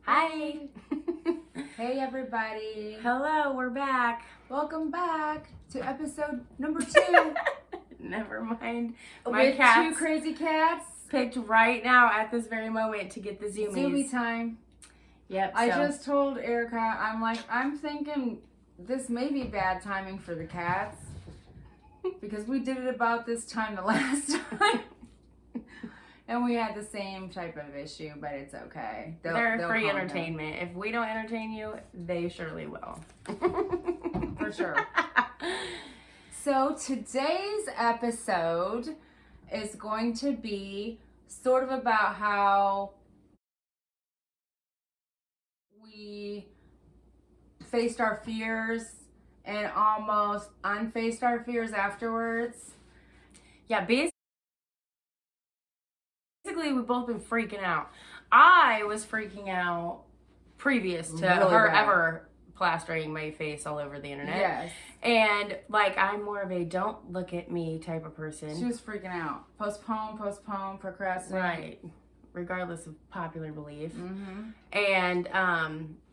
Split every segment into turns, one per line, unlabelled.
Hi.
Hey everybody.
Hello, we're back.
Welcome back to episode number 2.
Never mind.
With 2 crazy cats.
Picked right now at this very moment to get the zoomies.
Zoomie time.
Yep.
I just told Erica, I'm thinking this may be bad timing for the cats. Because we did it about this time the last time. And we had the same type of issue, but it's okay.
They're free entertainment. If we don't entertain you, they surely will.
For sure. So today's episode is going to be sort of about how we faced our fears and almost unfaced our fears afterwards.
Yeah, basically we've both been freaking out. I was freaking out previous to her ever plastering my face all over the internet.
Yes.
And I'm more of a don't look at me type of person.
She was freaking out. Postpone, procrastinate.
Right. Regardless of popular belief.
Mm-hmm.
And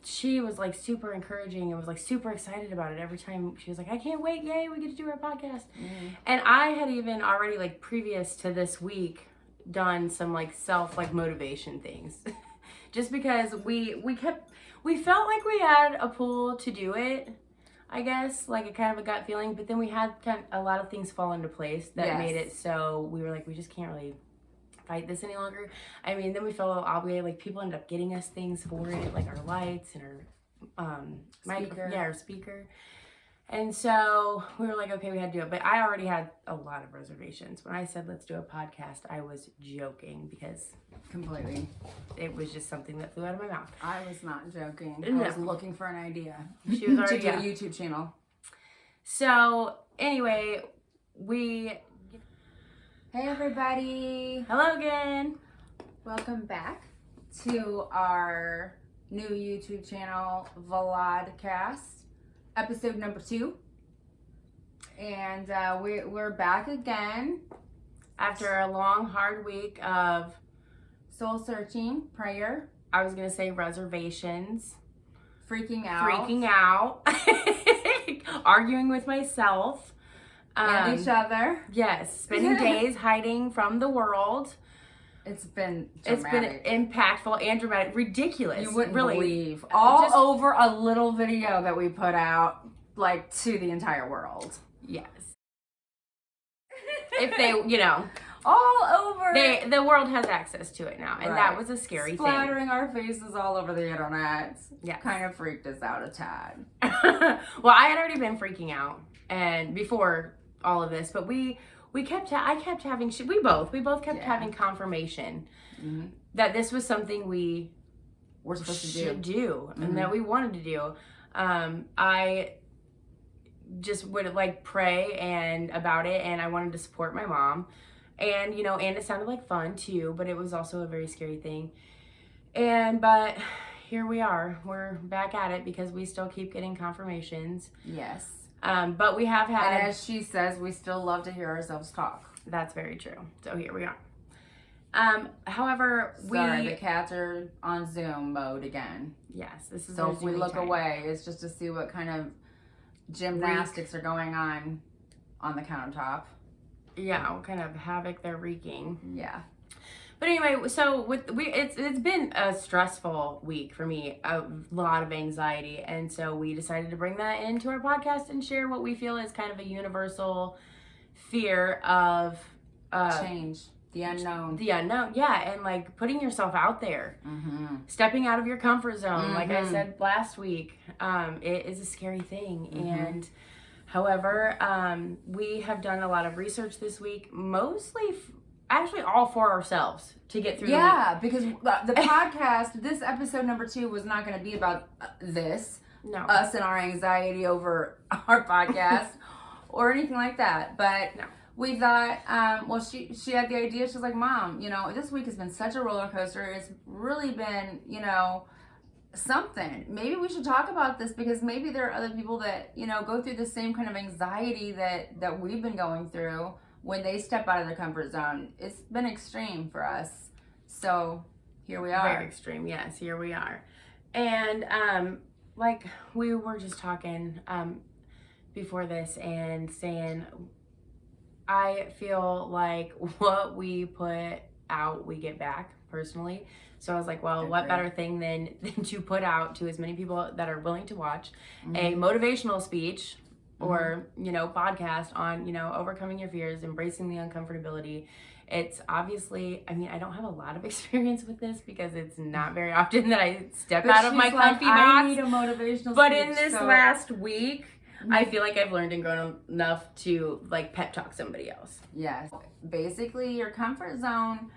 she was super encouraging and was super excited about it every time. She was like, I can't wait, yay, we get to do our podcast. Mm-hmm. And I had even already previous to this week done some self motivation things. Just because we felt like we had a pull to do it, I guess, a kind of a gut feeling, but then we had a lot of things fall into place that made it so we were we just can't really fight this any longer. I mean, then we felt obligated. People ended up getting us things for it, our lights and our
speaker.
Our speaker. And so we were okay, we had to do it. But I already had a lot of reservations. When I said let's do a podcast, I was joking because
completely
it was just something that flew out of my mouth.
I was not joking.
No.
I was looking for an idea.
She was already
to do a YouTube channel.
So anyway, Hey
everybody.
Hello again.
Welcome back to our new YouTube channel, Vlogcast, episode number 2. And we're back again.
After a long, hard week of
soul searching, prayer.
I was going to say reservations.
Freaking out.
Arguing with myself.
And each other.
Yes. Spending days hiding from the world.
It's been
It's
dramatic.
been impactful and dramatic. Ridiculous.
You wouldn't
really
believe. All over a little video that we put out, to the entire world.
Yes. If they,
all over.
The world has access to it now. And that was a scary thing.
Splattering our faces all over the internet.
Yeah.
Kind of freaked us out a tad.
Well, I had already been freaking out and before all of this, but we both kept having confirmation that this was something we
were supposed to
do and that we wanted to do. I just would pray about it, and I wanted to support my mom, and and it sounded fun too, but it was also a very scary thing. But here we are, we're back at it because we still keep getting confirmations.
Yes.
But we have had,
and as she says, we still love to hear ourselves talk.
That's very true. So here we are. However,
the cats are on Zoom mode again.
Yes, this is
so if we look away, it's just to see what kind of gymnastics are going on the countertop.
Yeah, what kind of havoc they're wreaking.
Yeah.
But anyway, so it's been a stressful week for me, a lot of anxiety, and so we decided to bring that into our podcast and share what we feel is kind of a universal fear of
change, the unknown.
Yeah, and putting yourself out there, stepping out of your comfort zone. Like I said last week, it is a scary thing, and however, we have done a lot of research this week, mostly. Actually, all for ourselves to get through the week.
Because the podcast, this episode number 2 was not going to be about this.
No.
Us and our anxiety over our podcast or anything like that. But we thought, she had the idea. She's like, Mom, this week has been such a roller coaster. It's really been, something. Maybe we should talk about this because maybe there are other people that, go through the same kind of anxiety that we've been going through. When they step out of their comfort zone. It's been extreme for us. So here we are.
Very extreme. Yes, here we are. And like we were just talking before this and saying, I feel like what we put out, we get back personally. So I was like, well, what better thing than to put out to as many people that are willing to watch a motivational speech or, podcast on, overcoming your fears, embracing the uncomfortability. It's obviously, I mean, I don't have a lot of experience with this because it's not very often that I step out of my comfy box.
I need a motivational
but
speech,
in this last week, I feel like I've learned and grown enough to like pep talk somebody else.
Yes. Basically, your comfort zone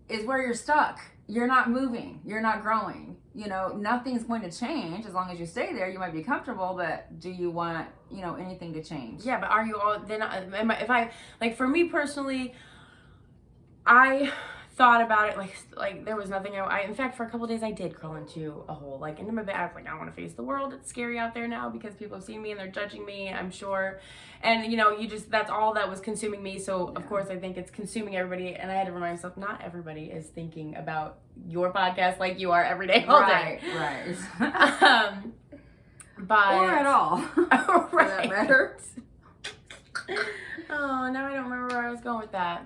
is where you're stuck. You're not moving. You're not growing. Nothing's going to change as long as you stay there. You might be comfortable, but do you want, anything to change?
Yeah, but are you all, then if I, like for me personally, I thought about it like there was nothing I in fact for a couple of days I did crawl into a hole, like into my bed. I was like, I want to face the world. It's scary out there now because people have seen me and they're judging me, I'm sure. And that's all that was consuming me. So of course I think it's consuming everybody, and I had to remind myself not everybody is thinking about your podcast like you are every day all day.
Right.
But
or at all.
Right.
For that matter.
Oh, now I don't remember where I was going with that.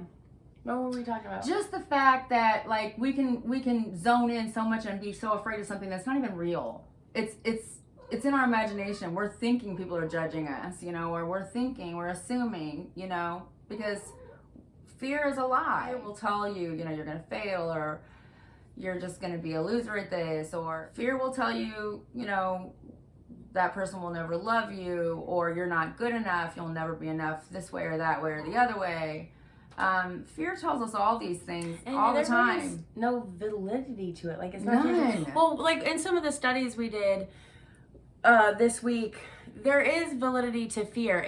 What were we talking about?
Just the fact that like we can zone in so much and be so afraid of something that's not even real. It's in our imagination. We're thinking people are judging us, or we're assuming, because fear is a lie. It will tell you, you're gonna fail, or you're just gonna be a loser at this, or fear will tell you, that person will never love you, or you're not good enough, you'll never be enough this way or that way or the other way. Fear tells us all these things all the time.
No validity to it. Like it's not.
None.
Well, like in some of the studies we did this week, there is validity to fear.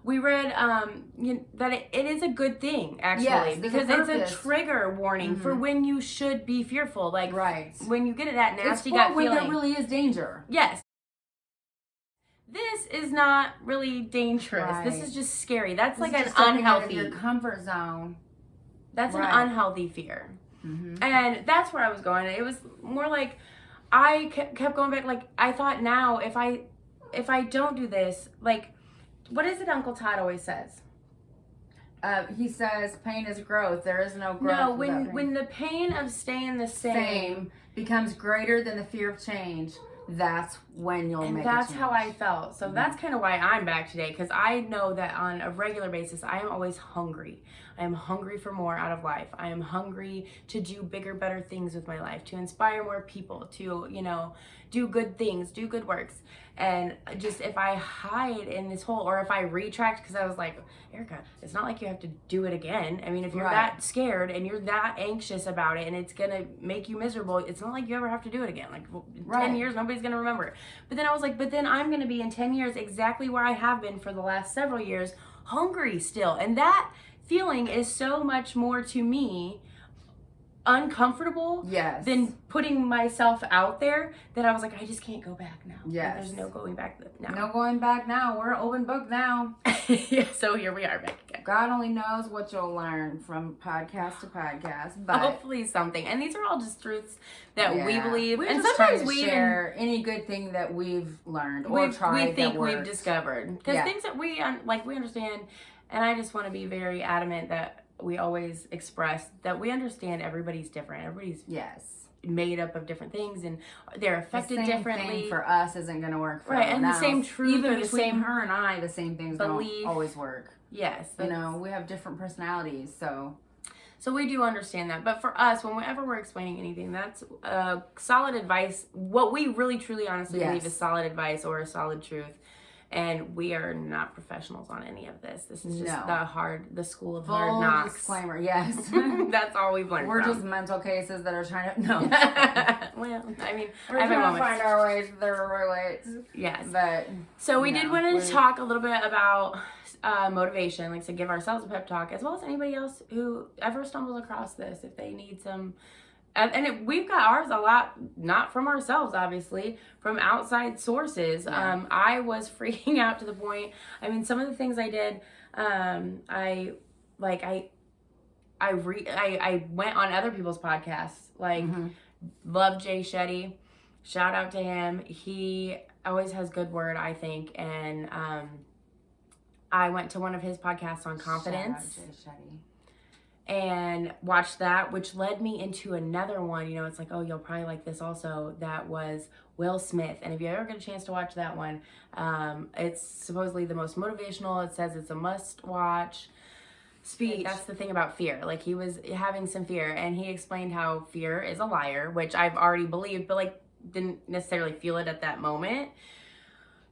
We read that it is a good thing actually, because it's a trigger warning for when you should be fearful. Like when you get that nasty gut feeling.
When there really is danger.
Yes. This is not really dangerous. Right. This is just scary. That's like an unhealthy.
Your comfort zone.
That's an unhealthy fear. Mm-hmm. And that's where I was going. It was more like I kept going back. Like I thought now if I don't do this, like what is it Uncle Todd always says?
He says pain is growth. There is no growth.
No, when the pain of staying the same
becomes greater than the fear of change, that's when you'll make a change.
And that's how I felt. So that's kind of why I'm back today, because I know that on a regular basis, I am always hungry. I am hungry for more out of life. I am hungry to do bigger, better things with my life, to inspire more people, to, do good things, do good works. And just if I hide in this hole, or if I retract, because I was like, Erica, it's not like you have to do it again. I mean, if you're that scared and you're that anxious about it and it's going to make you miserable, it's not like you ever have to do it again. Like in 10 years, nobody's going to remember it. But then I was like, but then I'm going to be in 10 years exactly where I have been for the last several years, hungry still. And that feeling is so much more to me uncomfortable than putting myself out there, that I was like, I just can't go back now. Like, there's no going back now.
No going back now. We're an open book now.
So here we are back again.
God only knows what you'll learn from podcast to podcast, but
hopefully something. And these are all just truths that we believe.
We're
and
just
sometimes
we share any good thing that we've learned or tried.
We think we've discovered, because things that we understand. And I just want to be very adamant that we always express that we understand everybody's different. Everybody's made up of different things, and they're affected differently.
The same thing for us isn't going to work for everyone else.
The same truth,
even
or the
between
same
her and I, the same things don't always work.
Yes,
we have different personalities, so
we do understand that. But for us, whenever we're explaining anything, that's solid advice. What we really, truly, honestly believe is solid advice or a solid truth. And we are not professionals on any of this. This is just the school of hard knocks.
Disclaimer, yes.
That's all we've learned.
We're just mental cases that are trying to,
well, I mean,
we're trying to find our ways, there are ways.
Yes.
But,
so we did want to talk a little bit about motivation, like to give ourselves a pep talk, as well as anybody else who ever stumbles across this, if they need some. We've got ours a lot, not from ourselves, obviously, from outside sources. Yeah. I was freaking out to the point, I mean, some of the things I did, I went on other people's podcasts, like love Jay Shetti, shout out to him. He always has good word, I think, and I went to one of his podcasts on confidence.
Shout out Jay Shetti.
And watched that, which led me into another one. You know, it's like, oh, you'll probably like this also. That was Will Smith. And if you ever get a chance to watch that one, it's supposedly the most motivational. It says it's a must-watch speech. That's the thing about fear. Like, he was having some fear, and he explained how fear is a liar, which I've already believed, but, like, didn't necessarily feel it at that moment.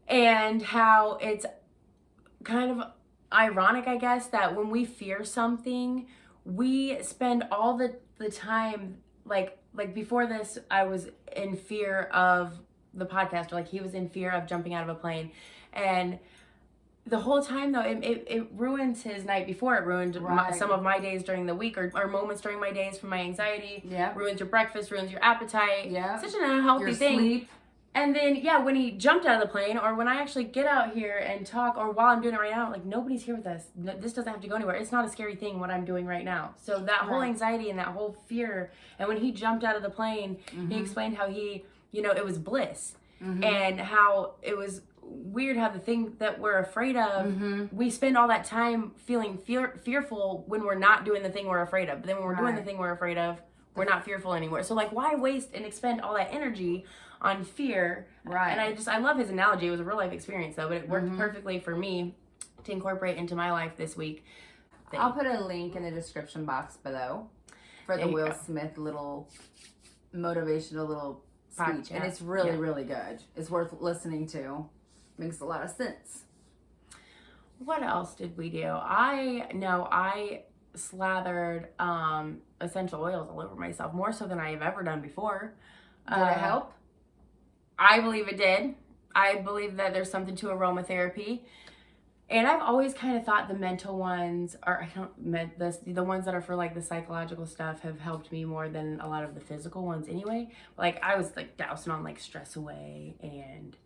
And how it's kind of ironic, I guess, that when we fear something, we spend all the time, like before this, I was in fear of the podcast, or like he was in fear of jumping out of a plane. And the whole time, though, it ruins his night before. It ruined some of my days during the week, or moments during my days from my anxiety.
Yeah.
Ruins your breakfast, ruins your appetite.
Yeah.
Such an unhealthy thing.
Sleep.
And then, yeah, when he jumped out of the plane, or when I actually get out here and talk, or while I'm doing it right now, like, nobody's here with us. This doesn't have to go anywhere. It's not a scary thing what I'm doing right now. So that whole anxiety and that whole fear, and when he jumped out of the plane, he explained how he, you know, it was bliss. And how it was weird how the thing that we're afraid of, we spend all that time feeling fearful when we're not doing the thing we're afraid of. But then when we're doing the thing we're afraid of, we're not fearful anymore. So, like, why waste and expend all that energy on fear?
Right.
And I love his analogy. It was a real life experience, though, but it worked perfectly for me to incorporate into my life this week.
I'll put a link in the description box below for the Will Smith little motivational little speech. And it's really, really good. It's worth listening to. Makes a lot of sense.
What else did we do? I slathered essential oils all over myself, more so than I have ever done before.
Did it help?
I believe it did. I believe that there's something to aromatherapy. And I've always kind of thought the mental ones, or the ones that are for like the psychological stuff, have helped me more than a lot of the physical ones anyway. Like, I was like dousing on like Stress Away and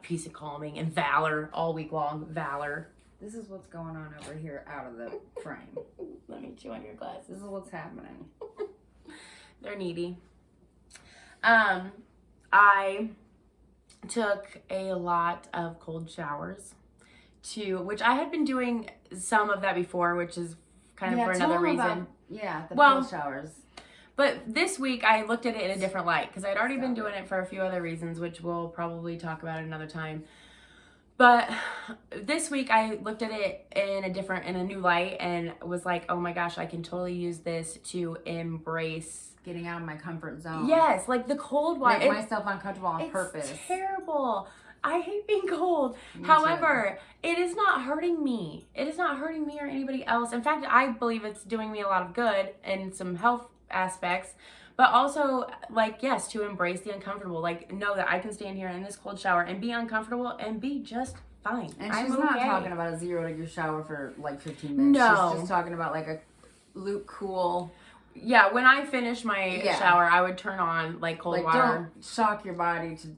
Peace and Calming and Valor all week long. Valor.
This is what's going on over here out of the frame.
Let me chew on your glasses.
This is what's happening.
They're needy. I took a lot of cold showers, which I had been doing some of that before, which is kind of for another reason.
The cold showers.
But this week I looked at it in a different light, because I'd already been doing it for a few other reasons, which we'll probably talk about another time. But this week I looked at it in a new light, and was like, oh my gosh, I can totally use this to embrace
getting out of my comfort zone.
Yes, like the cold water.
Make myself uncomfortable on purpose.
It's terrible. I hate being cold. However, it is not hurting me. It is not hurting me or anybody else. In fact, I believe it's doing me a lot of good and some health aspects. But also, like, yes, to embrace the uncomfortable. Like, know that I can stand here in this cold shower and be uncomfortable and be just fine.
And she's not talking about a 0-degree shower for like 15 minutes.
No.
She's just talking about like a luke cool.
Yeah, when I finish my shower, I would turn on like cold water.
Don't shock your body to,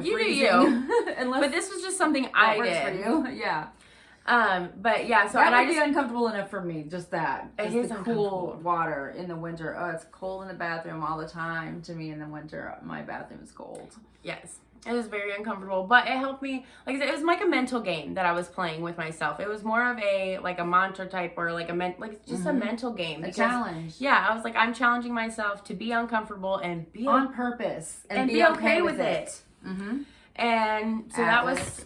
you do you.
Unless
but this was just something I did.
For you. Yeah.
But yeah, so
that would be uncomfortable enough for me. Just that.
It
just
is
the cool water in the winter. Oh, it's cold in the bathroom all the time. To me, in the winter, my bathroom is cold.
Yes. It was very uncomfortable, but it helped me. Like I said, it was like a mental game that I was playing with myself. It was more of a mantra type, or like a mental game.
A challenge.
Yeah, I was like, I'm challenging myself to be uncomfortable and be
on purpose
and be okay with it. And so that was.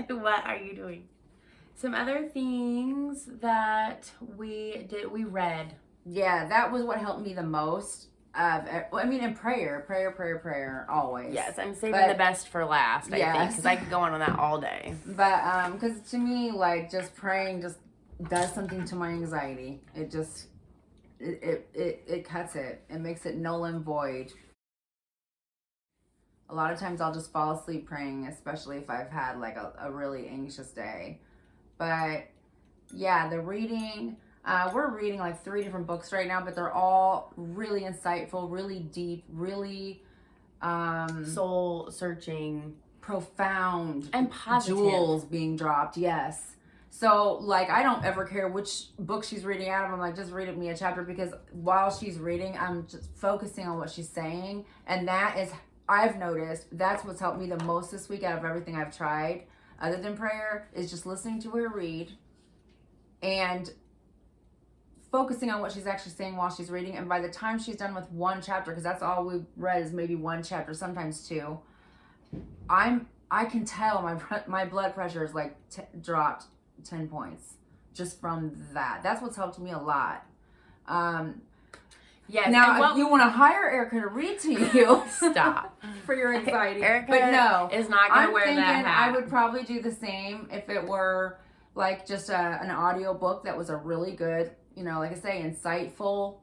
What are you doing? Some other things that we read.
Yeah, that was what helped me the most. And prayer, always.
Yes, I'm saving the best for last, I think, because I could go on that all day.
But, because to me, like, just praying just does something to my anxiety. It just, it cuts it. It makes it null and void. A lot of times I'll just fall asleep praying, especially if I've had, like, a really anxious day. But, yeah, the reading... we're reading like 3 different books right now, but they're all really insightful, really deep, really
soul searching,
profound,
and positive.
Jewels being dropped. Yes, So, like, I don't ever care which book she's reading out of. I'm like, just read me a chapter, because while she's reading, I'm just focusing on what she's saying. And that is, I've noticed, that's what's helped me the most this week out of everything I've tried, other than prayer, is just listening to her read and focusing on what she's actually saying while she's reading. And by the time she's done with one chapter, because that's all we've read is maybe one chapter, sometimes two, I can tell my blood pressure is like dropped 10 points just from that. That's what's helped me a lot.
Yes.
Now, if you want to hire Erica to read to you,
stop
for your anxiety.
Erica
but no,
is not going to wear that hat.
I would probably do the same if it were like just an audio book that was a really good, like I say, insightful,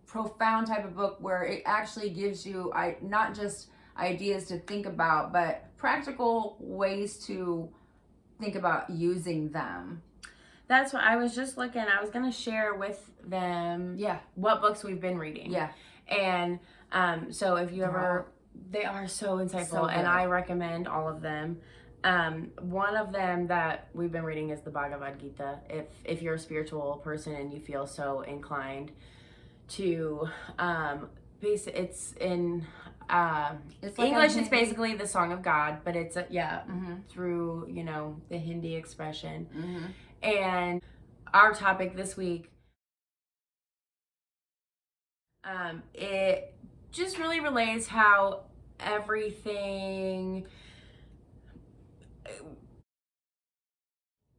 profound type of book where it actually gives you not just ideas to think about, but practical ways to think about using them.
That's what I was just looking. I was going to share with them what books we've been reading.
Yeah.
And so if you ever, they are so insightful, and I recommend all of them. One of them that we've been reading is the Bhagavad Gita. If you're a spiritual person and you feel so inclined to, it's in it's like English. It's basically the Song of God, but it's through the Hindi expression.
Mm-hmm.
And our topic this week, it just really relays how everything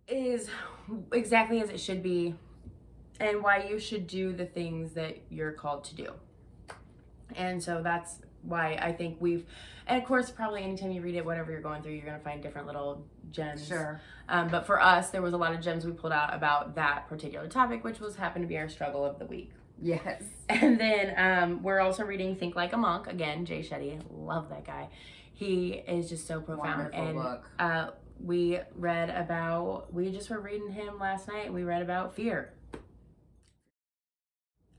is exactly as it should be, and why you should do the things that you're called to do. And so that's why I think and of course, probably anytime you read it, whatever you're going through, you're going to find different little gems.
Sure.
But for us, there was a lot of gems we pulled out about that particular topic, which happened to be our struggle of the week.
Yes.
And then we're also reading Think Like a Monk. Again, Shetti. Love that guy. He is just so profound.
Wonderful book.
We just were reading him last night. We read about fear.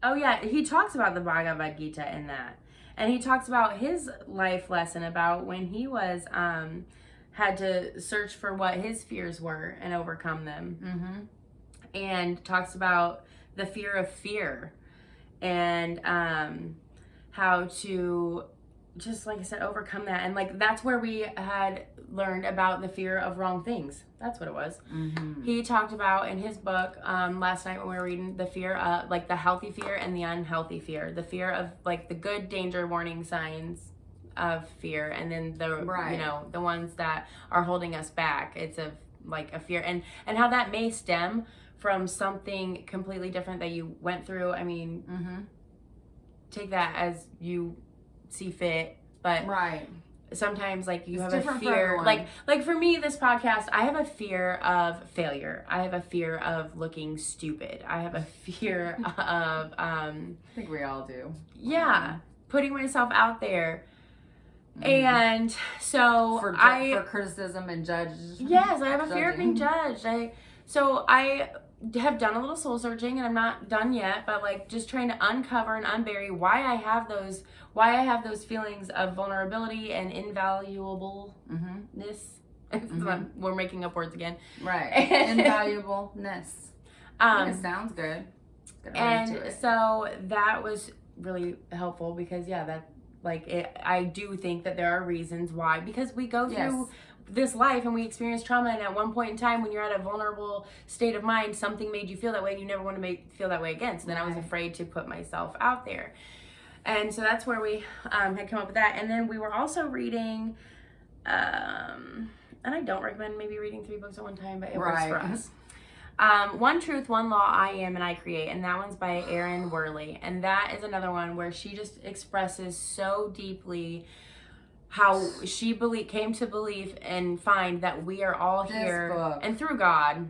Oh yeah, he talks about the Bhagavad Gita in that. And he talks about his life lesson about when he was had to search for what his fears were and overcome them.
Mm-hmm.
And talks about the fear of fear and how to, just like I said, overcome that. And like that's where we had learned about the fear of wrong things. That's what it was.
Mm-hmm.
He talked about in his book last night when we were reading the fear of like the healthy fear and the unhealthy fear. The fear of like the good danger warning signs of fear, and then the ones that are holding us back. It's a fear, and how that may stem from something completely different that you went through. I mean, take that as you see fit, but sometimes like you have a fear, like for me, this podcast, I have a fear of failure. I have a fear of looking stupid. I have a fear of
I think we all do.
Yeah, putting myself out there. And so
for criticism and judgment.
Yes, I have a fear of being judged. So I have done a little soul searching, and I'm not done yet, but like just trying to uncover and unbury why I have those feelings of vulnerability and invaluableness. We're making up words again.
Right. Invaluableness. It sounds good.
And so that was really helpful because I do think that there are reasons why, because we go through this life and we experience trauma, and at one point in time when you're at a vulnerable state of mind, something made you feel that way and you never want to feel that way again. So then I was afraid to put myself out there. And so that's where we had come up with that. And then we were also reading, and I don't recommend maybe reading 3 books at one time, but it works for us. One Truth, One Law, I Am and I Create, and that one's by Erin, Werley. And that is another one where she just expresses so deeply how she came to believe and find that we are all here, and through God,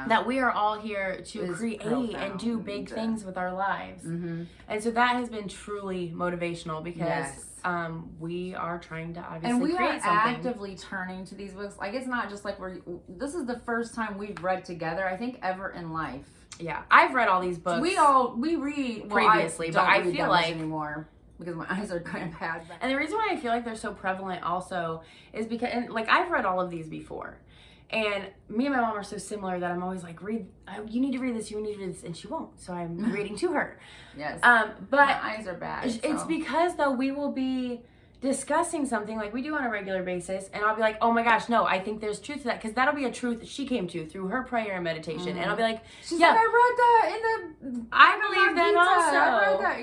that we are all here to create and do big things with our lives. And so that has been truly motivational because we are trying to obviously
and we
create
are
something.
Actively turning to these books. Like, it's not just like this is the first time we've read together, I think, ever in life. Yeah,
I've read all these books.
We read
previously, but I feel like
anymore because my eyes are kind of bad.
And the reason why I feel like they're so prevalent also is because, and like, I've read all of these before, And me and my mom are so similar that I'm always like, you need to read this, you need to read this, and she won't. So I'm reading to her.
Yes.
But
my eyes are bad.
It's because, though, we will be discussing something like we do on a regular basis, and I'll be like, oh my gosh, no, I think there's truth to that, because that'll be a truth that she came to through her prayer and meditation. And I'll be like,
she's like, I read that in the
I believe that
Gita.
also.
I read that,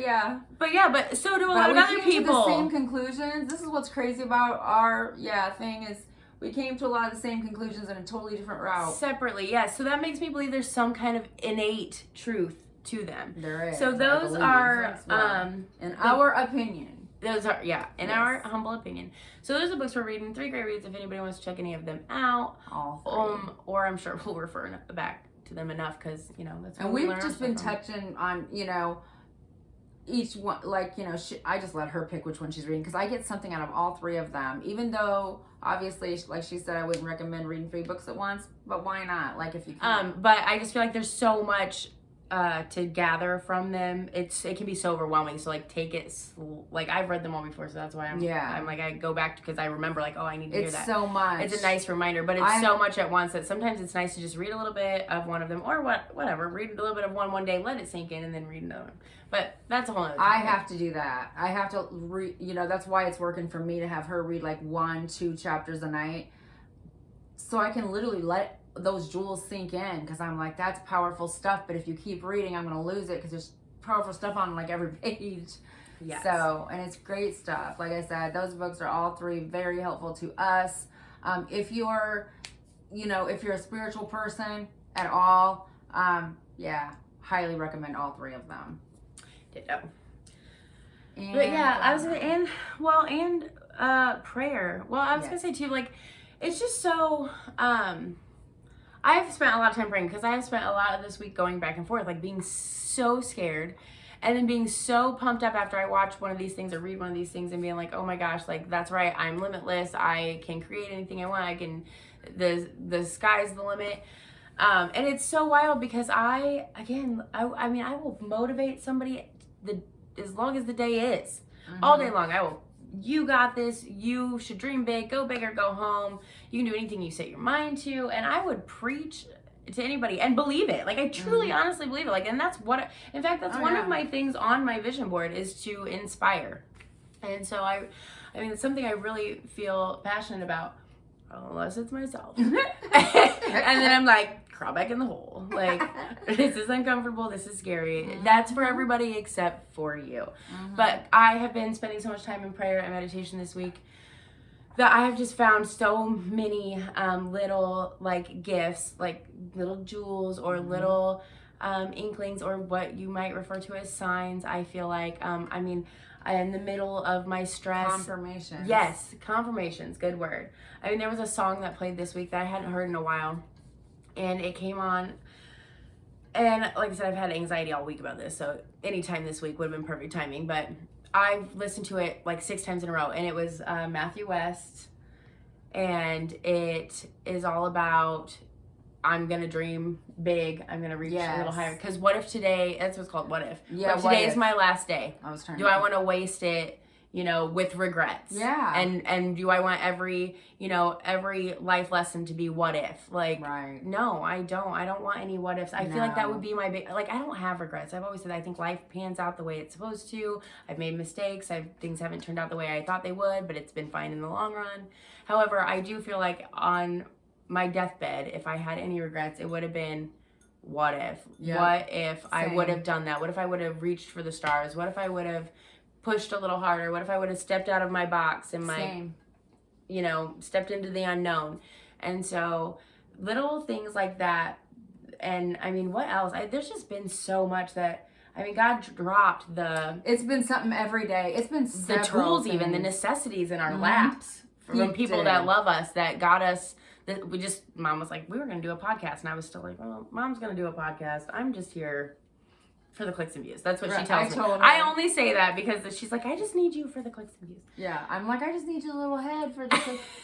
yeah.
But so do a lot of other people.
To the same conclusions. This is what's crazy about our thing is we came to a lot of the same conclusions in a totally different route.
Separately, yes. So that makes me believe there's some kind of innate truth to them.
There is.
So those are
in our opinion.
Those are, in our humble opinion. So those are the books we're reading. 3 great reads if anybody wants to check any of them out.
All 3.
Or I'm sure we'll refer back to them enough because, that's what
and we've just been touching on, each one, like, I just let her pick which one she's reading because I get something out of all 3 of them. Even though, obviously, like she said, I wouldn't recommend reading 3 books at once, but why not? Like, if you can.
But I just feel like there's so much to gather from them. It can be so overwhelming, so like take it like I've read them all before, so that's why I'm like I go back because I remember like, oh, I need to hear that.
It's so much.
It's a nice reminder, but it's so much at once that sometimes it's nice to just read a little bit of one of them or whatever, read a little bit of one day, let it sink in, and then read another one. But that's a whole other
I have to do that. I have to read, that's why it's working for me to have her read like 1-2 chapters a night, so I can literally let those jewels sink in, because I'm like, that's powerful stuff, but if you keep reading, I'm going to lose it because there's powerful stuff on like every page.
Yes.
So, and it's great stuff. Like I said, those books are all 3 very helpful to us. If you're, if you're a spiritual person at all, highly recommend all 3 of them.
Ditto. But yeah, I was gonna, and prayer. Well, I was gonna say too, like, it's just so, I've spent a lot of time praying because I have spent a lot of this week going back and forth, like being so scared and then being so pumped up after I watch one of these things or read one of these things and being like, oh my gosh, like that's right, I'm limitless. I can create anything I want. I can, the sky's the limit. And it's so wild because I will motivate somebody as long as the day is. All day long. You got this, you should dream big, go big or go home. You can do anything you set your mind to. And I would preach to anybody and believe it. Like I truly, honestly believe it. Like, and that's what, in fact, that's one of my things on my vision board is to inspire. And so it's something I really feel passionate about, unless it's myself. And then I'm like, crawl back in the hole. Like, this is uncomfortable. This is scary. That's for everybody except for you. But I have been spending so much time in prayer and meditation this week that I have just found so many little like gifts, like little jewels or little inklings or what you might refer to as signs. I feel like, in the middle of my stress.
Confirmations.
Yes, confirmations. Good word. There was a song that played this week that I hadn't heard in a while. And it came on. And like I said, I've had anxiety all week about this. So anytime this week would have been perfect timing. But I've listened to it like 6 times in a row. And it was Matthew West. And it is all about, I'm going to dream big. I'm going to reach a little higher. Because what if today, that's what's called what if.
Yeah,
what today is my last day.
Do
I want to waste it, with regrets?
Yeah.
And do I want every life lesson to be what if? Like,
right.
No, I don't. I don't want any what ifs. I feel like that would be my big, like, I don't have regrets. I've always said I think life pans out the way it's supposed to. I've made mistakes. Things haven't turned out the way I thought they would, but it's been fine in the long run. However, I do feel like on my deathbed, if I had any regrets, it would have been what if?
Yep.
What if I would have done that? What if I would have reached for the stars? What if I would have pushed a little harder? What if I would have stepped out of my box and stepped into the unknown? And so little things like that. And what else? There's just been so much that, God dropped it's been something every day. It's been the tools, things. Even the necessities in our laps from people that love us, that got us. That Mom was like, we were going to do a podcast. And I was still like, well, Mom's going to do a podcast. I'm just here for the clicks and views. That's what she tells me. I only say that because she's like, I just need you for the clicks and views.
Yeah, I'm like, I just need your little head for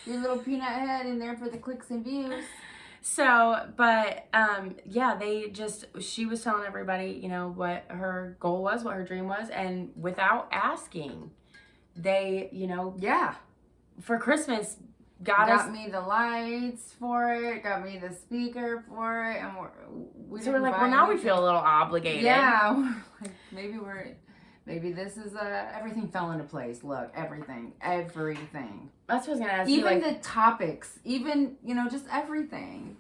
your little peanut head in there for the clicks and views.
So, but she was telling everybody, what her goal was, what her dream was, and without asking, they, for Christmas,
got me the lights for it, got me the speaker for it, and
we're like, well, now we feel a little obligated.
Yeah, like maybe this is everything fell into place. Look, everything.
That's what I was gonna ask you.
Even the topics, even just everything.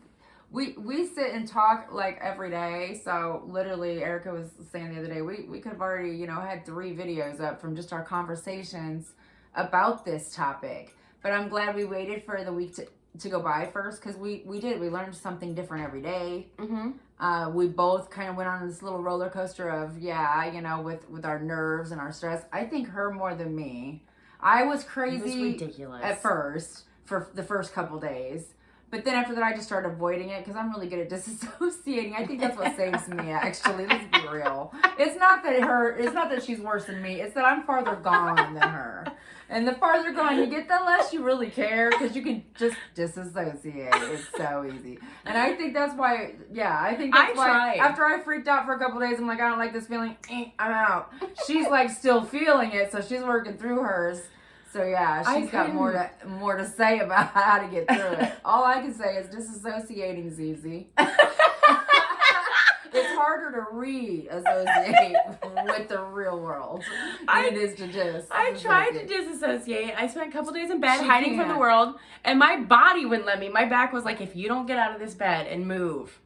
We sit and talk like every day. So literally, Erica was saying the other day, we could have already had 3 videos up from just our conversations about this topic. But I'm glad we waited for the week to go by first, because we learned something different every day. Mm-hmm. We both kind of went on this little roller coaster of with our nerves and our stress. I think her more than me. I was crazy.
It was ridiculous
at first for the first couple days. But then after that, I just started avoiding it because I'm really good at disassociating. I think that's what saves me, actually. Let's be real. It's not that she's worse than me. It's that I'm farther gone than her. And the farther gone you get, the less you really care, because you can just disassociate. It's so easy. And I think that's why, why after I freaked out for a couple days, I'm like, I don't like this feeling. I'm out. She's like still feeling it, so she's working through hers. So yeah, she's got more to say about how to get through it. All I can say is disassociating is easy. It's harder to re-associate with the real world than it is to just.
I tried to disassociate. I spent a couple days in bed hiding from the world, and my body wouldn't let me. My back was like, if you don't get out of this bed and move,